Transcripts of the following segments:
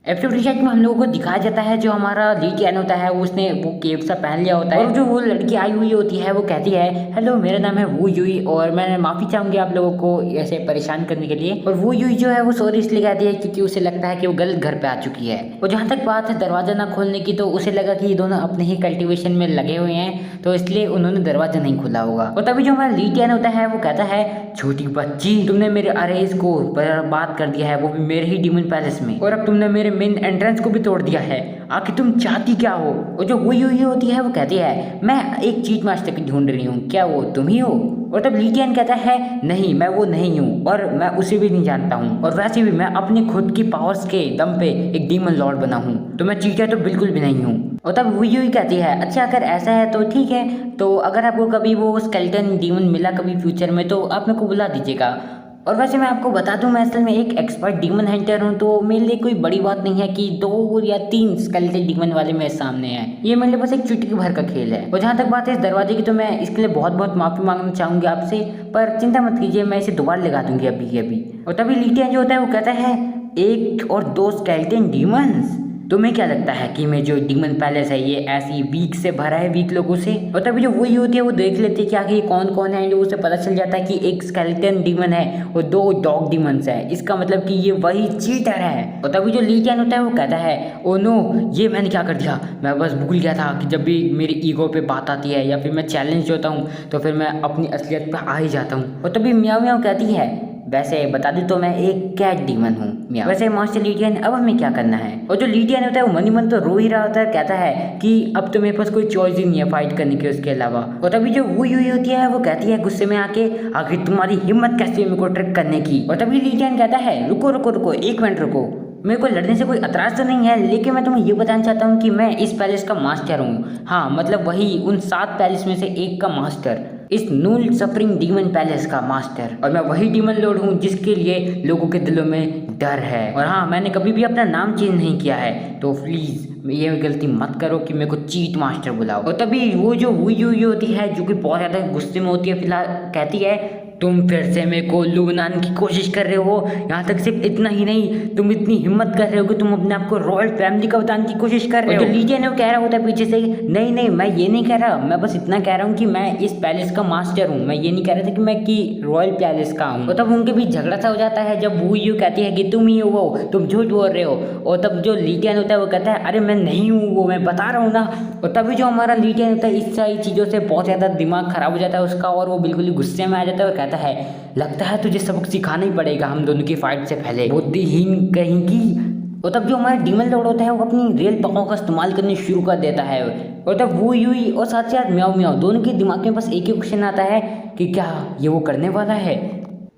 Episode reset में हम लोगों को दिखाया जाता है जो हमारा लीड होता है उसने वो केव सा पहन लिया होता है और जो वो लड़की आई हुई होती है वो कहती है हेलो मेरा नाम है वो यूई और मैं माफ़ी चाहूँगी आप लोगों को ऐसे परेशान करने के लिए। और वो यूई जो है वो सॉरी इसलिए कहती है क्योंकि उसे लगता है कि वो गलत घर पे आ चुकी है। और जहाँ तक बात है दरवाज़ा ना खोलने की तो उसे लगा कि ये दोनों अपने ही कल्टिवेशन में लगे हुए हैं तो इसलिए उन्होंने दरवाज़ा नहीं खोला होगा। और तभी जो हमारा लीड होता है वो कहता है छोटी बच्ची तुमने मेरे अरेज को बर्बाद कर दिया है वो भी मेरे ही डीमन पैलेस में और अब तुमने मेरे मेन एंट्रेंस को भी तोड़ दिया है। आखिर तुम चाहती क्या हो? और जो हुई होती है वो कहती है मैं एक चीट मास्टर ढूंढ रही हूँ, क्या वो तुम ही हो? और तब लीटियन कहता है नहीं मैं वो नहीं हूँ और मैं उसे भी नहीं जानता हूँ और वैसे भी मैं अपने खुद की पावर्स के दम पे एक डीमन लॉर्ड बना हूँ तो मैं चीटा तो बिल्कुल भी नहीं हूँ। और तब हुई कहती है अच्छा अगर ऐसा है तो ठीक है, तो अगर आपको कभी वो स्केलेटन डीमन मिला कभी फ्यूचर में तो आप मेरे को बुला दीजिएगा। और वैसे मैं आपको बता दूं मैं असल में एक एक्सपर्ट डीमन हंटर हूं तो मेरे लिए कोई बड़ी बात नहीं है कि 2 या 3 स्केलेटन डीमन वाले मेरे सामने हैं, ये मेरे लिए बस एक चुटकी भर का खेल है। और जहां तक बात है इस दरवाजे की तो मैं इसके लिए बहुत बहुत माफ़ी मांगना चाहूँगी आपसे, पर चिंता मत कीजिए मैं इसे दोबारा लगा दूंगी अभी अभी। और तभी लीटियन जो होता है वो कहता है 1 और 2 स्केलेटन डीमंस, तुम्हें क्या लगता है कि मैं जो डीमन पैलेस है ये ऐसी वीक से भरा है वीक लोगों से? और तभी जो वही होती है वो देख लेती है कि आखिर ये कौन कौन है, उसे पता चल जाता है कि एक स्केलेटन डीमन है और 2 डॉग डीमंस है, इसका मतलब कि ये वही चीटर है। और तभी जो लीटियन होता है वो कहता है ओ नो ये मैंने क्या कर दिया, मैं बस भूल गया था कि जब भी मेरी ईगो पे बात आती है या फिर मैं चैलेंज होता हूँ तो फिर मैं अपनी असलियत पे आ ही जाता हूँ। और तभी म्याऊ म्याऊ कहती है वैसे बता दूं तो मैं एक कैट डीमन हूँ मियाँ। वैसे मास्टर लीडियन अब हमें क्या करना है? और जो लीडियन होता है वो मनी मन तो रो ही रहा होता है, कहता है कि अब तो मेरे पास कोई चॉइस ही नहीं है फाइट करने की उसके अलावा। और तभी जो हुई होती है वो कहती है गुस्से में आके आखिर तुम्हारी हिम्मत कैसी है मेरे को ट्रिक करने की? और तभी लीडियन कहता है रुको रुको रुको 1 मिनट रुको, मेरे को लड़ने से कोई एतराज़ तो नहीं है लेकिन मैं तुम्हें ये बताना चाहता हूँ कि मैं इस पैलेस का मास्टर हूँ। हाँ मतलब वही उन 7 पैलेस में से एक का मास्टर, इस नूल सफरिंग डीमन पैलेस का मास्टर। और मैं वही डीमन लॉर्ड हूँ जिसके लिए लोगों के दिलों में डर है। और हाँ मैंने कभी भी अपना नाम चेंज नहीं किया है तो प्लीज़ ये गलती मत करो कि मेरे को चीट मास्टर बुलाओ। और तभी वो जो हुई होती है जो कि बहुत ज़्यादा गुस्से में होती है फिलहाल कहती है तुम फिर से मेरे को उल्लू बनाने की कोशिश कर रहे हो, यहाँ तक सिर्फ इतना ही नहीं तुम इतनी हिम्मत कर रहे हो कि तुम अपने आप को रॉयल फैमिली का बताने की कोशिश कर रहे हो। जो लीजियन है वो कह रहा होता है पीछे से नहीं नहीं मैं ये नहीं कह रहा, मैं बस इतना कह रहा हूँ कि मैं इस पैलेस का मास्टर हूँ, मैं ये नहीं कह रहा था कि मैं कि रॉयल पैलेस का हूँ। और तब उनके बीच झगड़ा सा हो जाता है जब वो यूँ कहती है कि तुम ही हो वो, तुम झूठ बोल रहे हो। और तब जो लीजियन होता है वो कहता है अरे मैं नहीं हूँ वो, मैं बता रहा हूँ ना। और तभी जो हमारा लीजियन होता है इस सारी चीज़ों से बहुत ज़्यादा दिमाग खराब हो जाता है उसका और वो बिल्कुल ही गुस्से में आ जाता है और कहता है लगता है तुझे सबक सिखाना ही पड़ेगा हम दोनों की फाइट से पहले, बुद्धिहीन कहीं की। और तब जो हमारा डीमन लॉर्ड होता है वो अपनी रियल पावर का इस्तेमाल करने शुरू कर देता है। और तब वो यूई और साथ साथ म्याऊ म्याऊ दोनों के दिमाग में बस एक ही क्वेश्चन आता है कि क्या ये वो करने वाला है।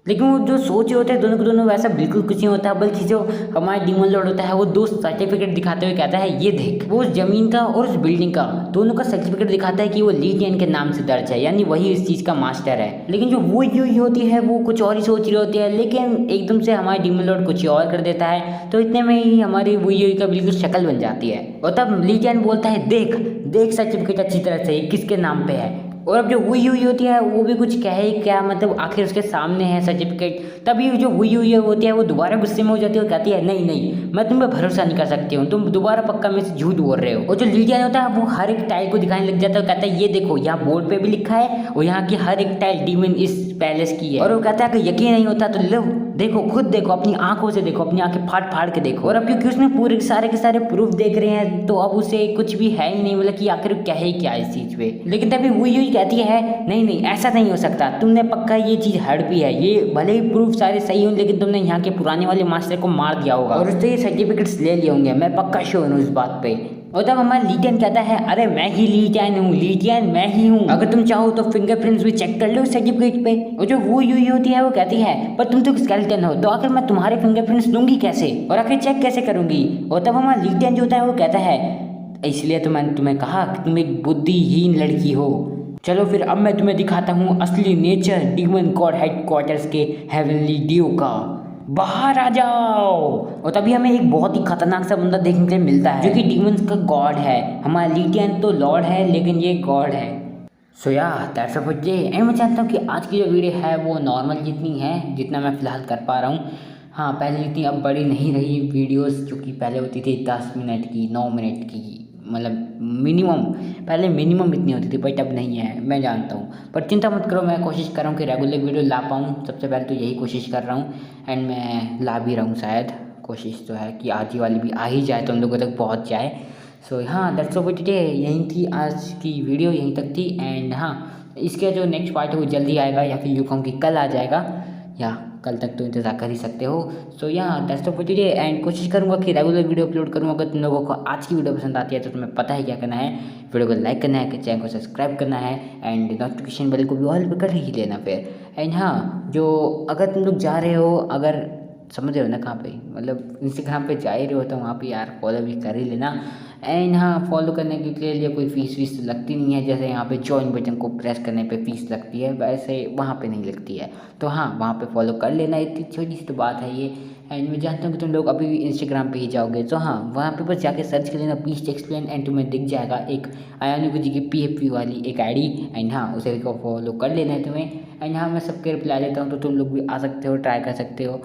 लेकिन वो जो सोच रहे होते हैं दोनों को दोनों वैसा बिल्कुल कुछ नहीं होता, बल्कि जो हमारा डीमन लॉर्ड होता है वो 2 सर्टिफिकेट दिखाते हुए कहता है ये देख, वो उस जमीन का और उस बिल्डिंग का दोनों का सर्टिफिकेट दिखाता है कि वो लीजियन के नाम से दर्ज है, यानी वही इस चीज़ का मास्टर है। लेकिन जो वो यूई होती है वो कुछ और ही सोच रही होती है लेकिन एकदम से हमारा डीमन लॉर्ड कुछ और कर देता है तो इतने में ही हमारी वो यूई का बिल्कुल शक्ल बन जाती है। और तब लीजियन बोलता है देख देख सर्टिफिकेट अच्छी तरह से किसके नाम पे है। और अब जो हुई होती है वो भी कुछ कहे क्या, मतलब आखिर उसके सामने है सर्टिफिकेट। तभी जो हुई होती है वो दोबारा गुस्से में हो जाती है और कहती है नहीं नहीं मैं तुम पे भरोसा नहीं कर सकती हूँ, तुम दोबारा पक्का मेरे से झूठ बोल रहे हो। और जो लीजियन होता है वो हर एक टाइल को दिखाने लग जाता है, कहता है ये देखो यहाँ बोर्ड पे भी लिखा है और यहाँ की हर एक टाइल डीमन इस पैलेस की है। और वो कहता है कि यकीन नहीं होता तो लो देखो खुद देखो, अपनी आंखों से देखो, अपनी आंखें फाड़ फाड़ के देखो। और अब क्योंकि उसने पूरे सारे के सारे प्रूफ देख रहे हैं तो अब उसे कुछ भी है ही नहीं, मतलब कि आखिर कहे क्या इस चीज़ पे। लेकिन तभी हुई कहती है नहीं नहीं ऐसा नहीं हो सकता, तुमने पक्का ये चीज़ हड़पी है, ये भले ही प्रूफ सारे सही हों लेकिन तुमने यहाँ के पुराने वाले मास्टर को मार दिया होगा और उससे ये सर्टिफिकेट्स ले लिए होंगे, मैं पक्का श्योर हूँ इस बात पे। और तब हमारा लीजियन कहता है अरे मैं ही लीजियन हूँ, लीजियन मैं ही हूँ, अगर तुम चाहो तो फिंगरप्रिंट्स भी चेक कर लो सर्टिफिकेट पे। और जो वो यूई होती है वो कहती है पर तुम तो स्केलेटन हो तो आखिर मैं तुम्हारे फिंगरप्रिंट्स लूंगी कैसे और आखिर चेक कैसे करूंगी। और तब हमारा लीजियन जो होता है वो कहता है इसलिए तो मैंने तुम्हें कहा कि तुम एक बुद्धिहीन लड़की हो, चलो फिर अब मैं तुम्हें दिखाता हूँ असली नेचर डीमन गॉड हेडक्वार्टर्स के हेवनली ड्यू का, बाहर आ जाओ। और तभी हमें एक बहुत ही खतरनाक सा बंदा देखने के लिए मिलता है जो कि डीमंस का गॉड है। हमारा लीजियन तो लॉर्ड है लेकिन ये गॉड है। सो या दैट्स ऑल फॉर टुडे। मैं चाहता हूँ कि आज की जो वीडियो है वो नॉर्मल जितनी है जितना मैं फिलहाल कर पा रहा हूँ। हाँ, पहले इतनी अब बड़ी नहीं रही वीडियोस, जो कि पहले होती थी 10 मिनट की, 9 मिनट की, मतलब मिनिमम, पहले मिनिमम इतनी होती थी, बट अब नहीं है, मैं जानता हूँ। पर चिंता मत करो, मैं कोशिश कर रहा हूँ कि रेगुलर वीडियो ला पाऊँ। सबसे पहले तो यही कोशिश कर रहा हूँ, एंड मैं ला भी रहा हूँ शायद। कोशिश तो है कि आज ही वाली भी आ ही जाए तो उन लोगों तक पहुँच जाए। सो हाँ, दैट्स ऑल फॉर टुडे। यही थी आज की वीडियो, यहीं तक थी। एंड हाँ, इसका जो नेक्स्ट पार्ट है वो जल्दी आएगा, या फिर यूँ कहूँ कि कल आ जाएगा, या कल तक तो इंतज़ार कर ही सकते हो। सो या that's all for today, and कोशिश करूँगा कि रेगुलर वीडियो अपलोड करूँ। अगर तुम लोगों को आज की वीडियो पसंद आती है तो तुम्हें पता है क्या करना है, वीडियो को लाइक करना है, चैनल को सब्सक्राइब करना है, एंड नोटिफिकेशन बेल को भी ऑल पे कर ही लेना फिर। एंड हाँ, जो अगर तुम लोग जा रहे हो, अगर समझ रहे हो ना कहाँ पे, मतलब इंस्टाग्राम पे जा ही रहे हो तो वहाँ पे यार फॉलो भी कर ही लेना। एंड हाँ, फॉलो करने के लिए कोई फ़ीस वीस लगती नहीं है, जैसे यहाँ पे जॉइन बटन को प्रेस करने पे फ़ीस लगती है, वैसे वहाँ पे नहीं लगती है। तो हाँ, वहाँ पे फॉलो कर लेना, इतनी छोटी सी तो बात है ये। एंड मैं जानता हूँ कि तुम लोग अभी भी इंस्टाग्राम पे ही जाओगे, तो हाँ, वहाँ पे बस जाके सर्च कर लेना प्लीज़ एक्सप्लेन, एंड तुम्हें दिख जाएगा एक आयानुगु जी की PFP वाली एक आईडी। एंड हाँ, उसे को फॉलो कर लेना है तुम्हें। एंड हाँ, मैं सबके रिप्लाई देता हूँ, तो तुम लोग भी आ सकते हो, ट्राई कर सकते हो।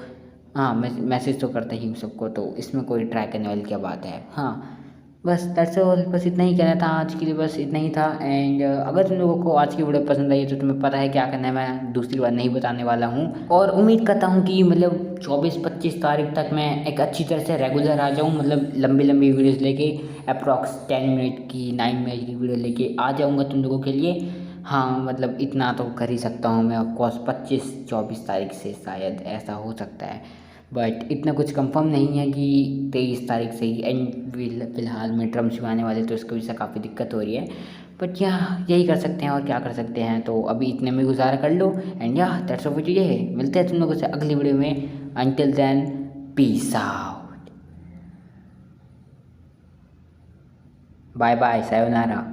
हाँ, मैं मैसेज तो करता ही हूँ सबको, तो इसमें कोई ट्राई करने वाली क्या बात है। हाँ, बस दैट्स ऑल, बस इतना ही कहना था आज के लिए, बस इतना ही था। एंड अगर तुम लोगों को आज की वीडियो पसंद आई है तो तुम्हें पता है क्या करना है, मैं दूसरी बार नहीं बताने वाला हूँ। और उम्मीद करता हूँ कि मतलब 24-25 तारीख तक मैं एक अच्छी तरह से रेगुलर आ जाऊँ, मतलब लंबी लंबी वीडियोज़ लेके, अप्रॉक्स 10 मिनट की, 9 मिनट की वीडियो लेके आ जाऊँगा तुम लोगों के लिए। हाँ, मतलब इतना तो कर ही सकता हूँ मैं, ऑफकोर्स 25-24 तारीख से शायद ऐसा हो सकता है, बट इतना कुछ कंफर्म नहीं है कि 23 तारीख से ही। एंड फिलहाल मिड टर्म्स भी आने वाले, तो इसकी वजह से काफ़ी दिक्कत हो रही है। बट या यही कर सकते हैं, और क्या कर सकते हैं, तो अभी इतने में गुजारा कर लो। एंड या दैट्स ऑल फॉर टुडे, मिलते हैं तुम लोगों से अगली वीडियो में। Until then, peace out, bye bye, sayonara.